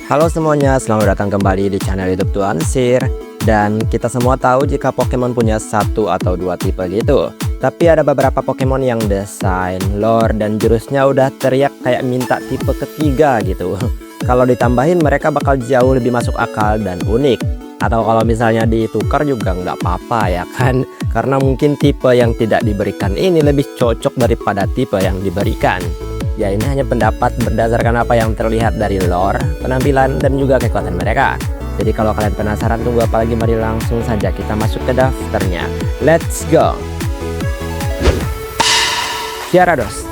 Halo semuanya, selamat datang kembali di channel YouTube Tuan Sir. Dan kita semua tahu jika Pokemon punya satu atau dua tipe gitu. Tapi ada beberapa Pokemon yang desain, lore, dan jurusnya udah teriak kayak minta tipe ketiga gitu. Kalau ditambahin mereka bakal jauh lebih masuk akal dan unik. Atau kalau misalnya ditukar juga nggak apa-apa ya kan. Karena mungkin tipe yang tidak diberikan ini lebih cocok daripada tipe yang diberikan. Ya ini hanya pendapat berdasarkan apa yang terlihat dari lore, penampilan, dan juga kekuatan mereka. Jadi kalau kalian penasaran tunggu apa lagi, mari langsung saja kita masuk ke daftarnya. Let's go. Gyarados.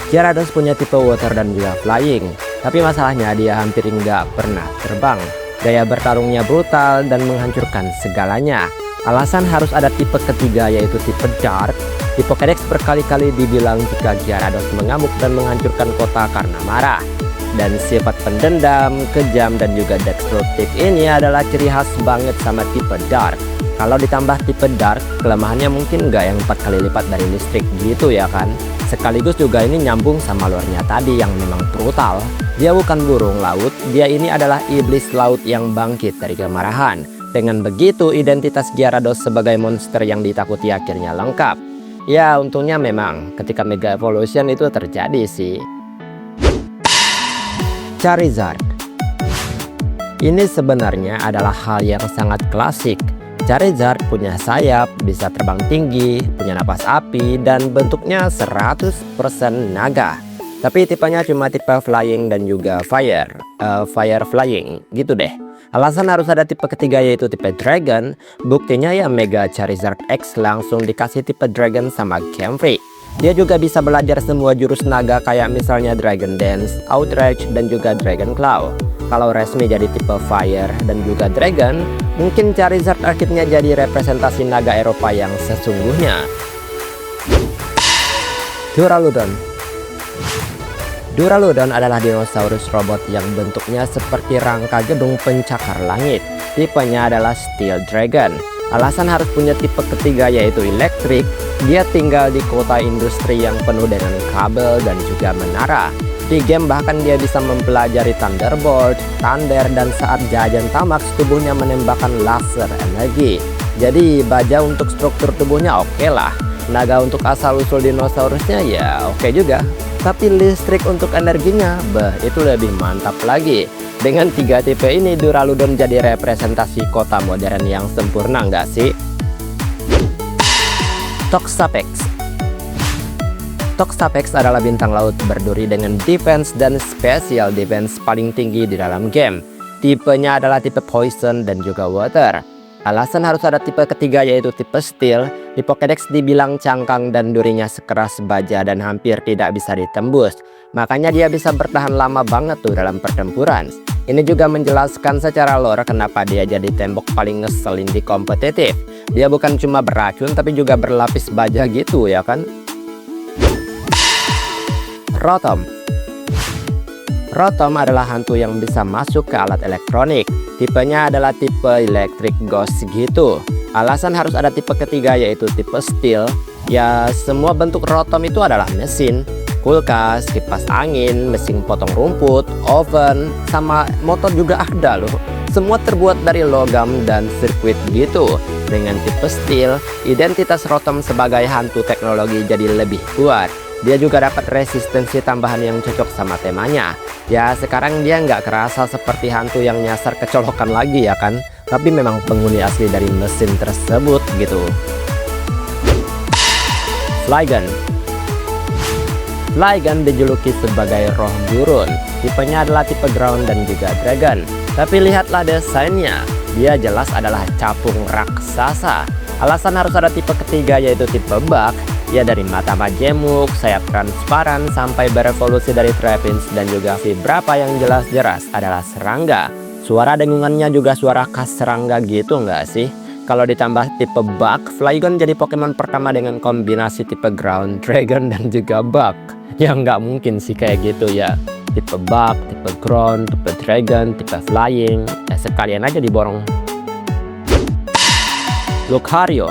Gyarados punya tipe water dan juga flying. Tapi masalahnya dia hampir nggak pernah terbang. Gaya bertarungnya brutal dan menghancurkan segalanya. Alasan harus ada tipe ketiga yaitu tipe dark. Di Pokédex berkali-kali dibilang jika Gyarados mengamuk dan menghancurkan kota karena marah. Dan sifat pendendam, kejam, dan juga destruktif ini adalah ciri khas banget sama tipe dark. Kalau ditambah tipe dark, kelemahannya mungkin nggak yang 4 kali lipat dari listrik gitu ya kan. Sekaligus juga ini nyambung sama lore-nya tadi yang memang brutal. Dia bukan burung laut, dia ini adalah iblis laut yang bangkit dari kemarahan. Dengan begitu identitas Gyarados sebagai monster yang ditakuti akhirnya lengkap. Ya untungnya memang ketika Mega Evolution itu terjadi sih. Charizard. Ini sebenarnya adalah hal yang sangat klasik. Charizard punya sayap, bisa terbang tinggi, punya napas api, dan bentuknya 100% naga. Tapi tipenya cuma tipe flying dan juga fire flying gitu deh. Alasan harus ada tipe ketiga yaitu tipe dragon. Buktinya ya Mega Charizard X langsung dikasih tipe dragon sama Game Freak. Dia juga bisa belajar semua jurus naga kayak misalnya Dragon Dance, Outrage, dan juga Dragon Claw. Kalau resmi jadi tipe fire dan juga dragon, mungkin Charizard akhirnya jadi representasi naga Eropa yang sesungguhnya. Duraludon. Duraludon adalah dinosaurus robot yang bentuknya seperti rangka gedung pencakar langit. Tipenya adalah Steel Dragon. Alasan harus punya tipe ketiga yaitu elektrik. Dia tinggal di kota industri yang penuh dengan kabel dan juga menara. Di game bahkan dia bisa mempelajari Thunderbolt, Thunder, dan saat jajan Tamax tubuhnya menembakkan laser energi. Jadi baja untuk struktur tubuhnya oke lah. Naga untuk asal-usul dinosaurusnya ya oke juga. Tapi listrik untuk energinya, itu lebih mantap lagi. Dengan 3 tipe ini, Duraludon jadi representasi kota modern yang sempurna nggak sih? Toxapex. Toxapex adalah bintang laut berduri dengan defense dan special defense paling tinggi di dalam game. Tipenya adalah tipe poison dan juga water. Alasan harus ada tipe ketiga yaitu tipe steel. Di Pokédex dibilang cangkang dan durinya sekeras baja dan hampir tidak bisa ditembus. Makanya dia bisa bertahan lama banget tuh dalam pertempuran. Ini juga menjelaskan secara lore kenapa dia jadi tembok paling ngeselin di kompetitif. Dia bukan cuma beracun tapi juga berlapis baja gitu ya kan. Rotom. Rotom adalah hantu yang bisa masuk ke alat elektronik. Tipenya adalah tipe electric ghost gitu. Alasan harus ada tipe ketiga yaitu tipe steel. Ya semua bentuk Rotom itu adalah mesin. Kulkas, kipas angin, mesin potong rumput, oven, sama motor juga ada loh. Semua terbuat dari logam dan sirkuit gitu. Dengan tipe steel, identitas Rotom sebagai hantu teknologi jadi lebih kuat. Dia juga dapat resistensi tambahan yang cocok sama temanya. Ya sekarang dia nggak kerasa seperti hantu yang nyasar kecolokan lagi ya kan. Tapi memang penghuni asli dari mesin tersebut gitu. Flygon. Flygon dijuluki sebagai roh gurun. Tipenya adalah tipe ground dan juga dragon. Tapi lihatlah desainnya. Dia jelas adalah capung raksasa. Alasan harus ada tipe ketiga yaitu tipe bug. Ya dari mata majemuk, sayap transparan, sampai berevolusi dari Trapinch dan juga Vibrapa yang jelas-jelas adalah serangga. Suara dengungannya juga suara khas serangga gitu nggak sih? Kalau ditambah tipe bug, Flygon jadi Pokemon pertama dengan kombinasi tipe ground, dragon, dan juga bug. Ya nggak mungkin sih kayak gitu ya. Tipe bug, tipe ground, tipe dragon, tipe flying. Ya sekalian aja diborong. Lucario.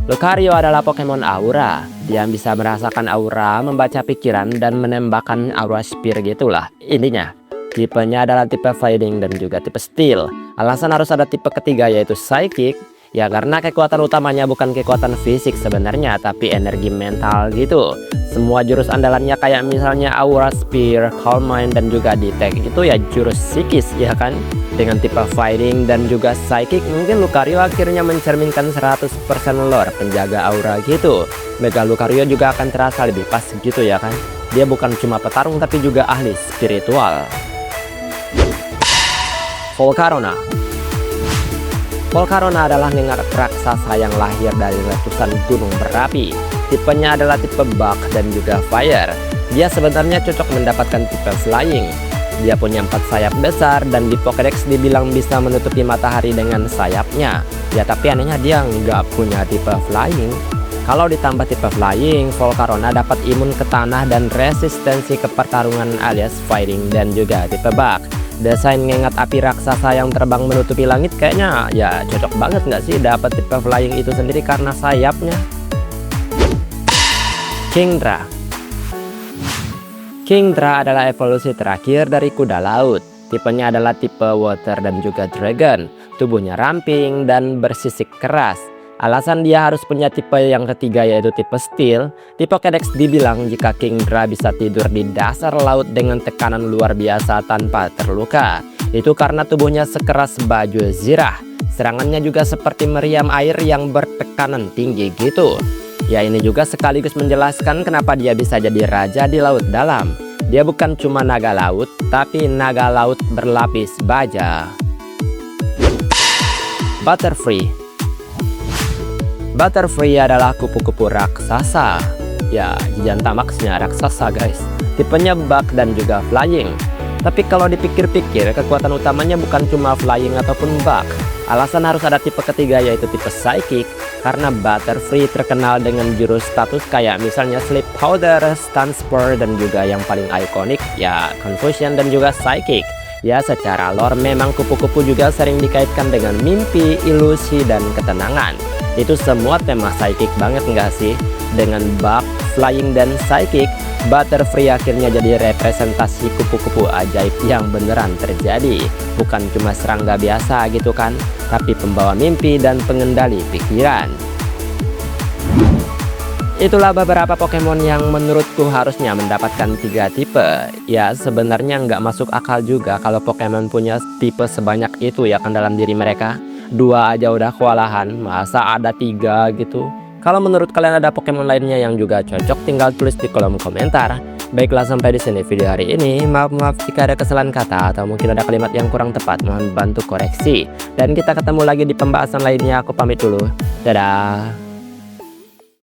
Lucario adalah Pokemon Aura. Dia bisa merasakan aura, membaca pikiran, dan menembakkan aura spear gitulah. Intinya, tipenya adalah tipe Fighting dan juga tipe Steel. Alasan harus ada tipe ketiga yaitu Psychic, ya karena kekuatan utamanya bukan kekuatan fisik sebenarnya, tapi energi mental gitu. Semua jurus andalannya kayak misalnya Aura Spear, Calm Mind, dan juga Detect itu ya jurus psikis ya kan. Dengan tipe Fighting dan juga Psychic, mungkin Lucario akhirnya mencerminkan 100% lore penjaga aura gitu. Mega Lucario juga akan terasa lebih pas gitu ya kan. Dia bukan cuma petarung tapi juga ahli spiritual. Volcarona. Volcarona adalah nengar raksasa yang lahir dari letusan gunung berapi. Tipenya adalah tipe Bug dan juga Fire. Dia sebenarnya cocok mendapatkan tipe Flying. Dia punya 4 sayap besar dan di Pokédex dibilang bisa menutupi matahari dengan sayapnya. Ya tapi anehnya dia nggak punya tipe Flying. Kalau ditambah tipe Flying, Volcarona dapat imun ke tanah dan resistensi ke pertarungan alias Fighting dan juga tipe Bug. Desain ngengat api raksasa yang terbang menutupi langit kayaknya ya cocok banget nggak sih dapat tipe Flying itu sendiri karena sayapnya. Kingdra. Kingdra adalah evolusi terakhir dari kuda laut. Tipenya adalah tipe Water dan juga Dragon. Tubuhnya ramping dan bersisik keras. Alasan dia harus punya tipe yang ketiga yaitu tipe Steel. Di Pokédex dibilang jika Kingdra bisa tidur di dasar laut dengan tekanan luar biasa tanpa terluka. Itu karena tubuhnya sekeras baju zirah. Serangannya juga seperti meriam air yang bertekanan tinggi gitu. Ya ini juga sekaligus menjelaskan kenapa dia bisa jadi raja di laut dalam. Dia bukan cuma naga laut, tapi naga laut berlapis baja. Butterfree. Butterfree adalah kupu-kupu raksasa. Ya Gigantamaxnya raksasa guys. Tipenya Bug dan juga Flying. Tapi kalau dipikir-pikir kekuatan utamanya bukan cuma Flying ataupun Bug. Alasan harus ada tipe ketiga yaitu tipe Psychic. Karena Butterfree terkenal dengan jurus status kayak misalnya Sleep Powder, Stun Spore, dan juga yang paling ikonik ya Confusion dan juga Psychic. Ya secara lore memang kupu-kupu juga sering dikaitkan dengan mimpi, ilusi, dan ketenangan. Itu semua tema Psychic banget nggak sih? Dengan Bug, Flying, dan Psychic, Butterfree akhirnya jadi representasi kupu-kupu ajaib yang beneran terjadi. Bukan cuma serangga biasa gitu kan, tapi pembawa mimpi dan pengendali pikiran. Itulah beberapa Pokemon yang menurutku harusnya mendapatkan 3 tipe. Ya sebenarnya nggak masuk akal juga kalau Pokemon punya tipe sebanyak itu ya kan dalam diri mereka. 2 aja udah kewalahan, masa ada 3 gitu. Kalau menurut kalian ada Pokemon lainnya yang juga cocok, tinggal tulis di kolom komentar. Baiklah sampai di sini video hari ini. Maaf jika ada kesalahan kata atau mungkin ada kalimat yang kurang tepat, mohon bantu koreksi. Dan kita ketemu lagi di pembahasan lainnya. Aku pamit dulu. Dadah.